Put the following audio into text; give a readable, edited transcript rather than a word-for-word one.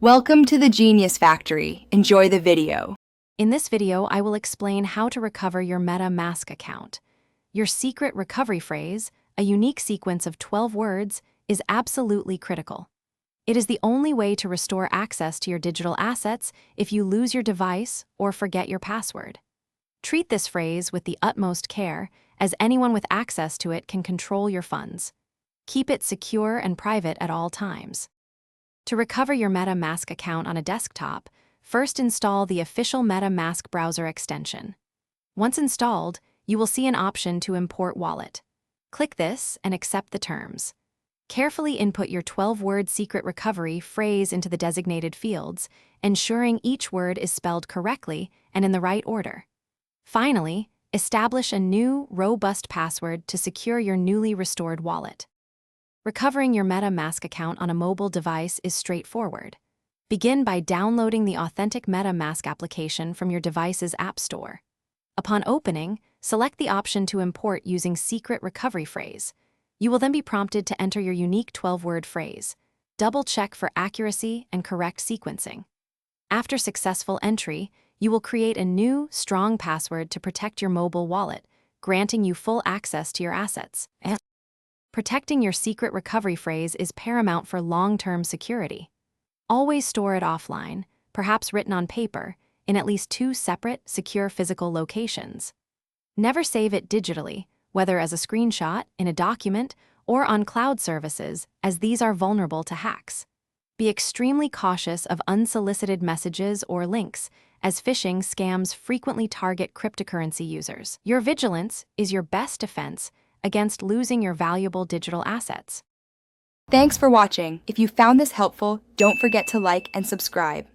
Welcome to the Genius Factory. Enjoy the video. In this video, I will explain how to recover your MetaMask account. Your secret recovery phrase, a unique sequence of 12 words, is absolutely critical. It is the only way to restore access to your digital assets if you lose your device or forget your password. Treat this phrase with the utmost care, as anyone with access to it can control your funds. Keep it secure and private at all times. To recover your MetaMask account on a desktop, first install the official MetaMask browser extension. Once installed, you will see an option to import wallet. Click this and accept the terms. Carefully input your 12-word secret recovery phrase into the designated fields, ensuring each word is spelled correctly and in the right order. Finally, establish a new, robust password to secure your newly restored wallet. Recovering your MetaMask account on a mobile device is straightforward. Begin by downloading the authentic MetaMask application from your device's app store. Upon opening, select the option to import using secret recovery phrase. You will then be prompted to enter your unique 12-word phrase. Double-check for accuracy and correct sequencing. After successful entry, you will create a new, strong password to protect your mobile wallet, granting you full access to your assets. Protecting your secret recovery phrase is paramount for long-term security. Always store it offline, perhaps written on paper, in at least 2 separate, secure physical locations. Never save it digitally, whether as a screenshot, in a document, or on cloud services, as these are vulnerable to hacks. Be extremely cautious of unsolicited messages or links, as phishing scams frequently target cryptocurrency users. Your vigilance is your best defense against losing your valuable digital assets. Thanks for watching. If you found this helpful, don't forget to like and subscribe.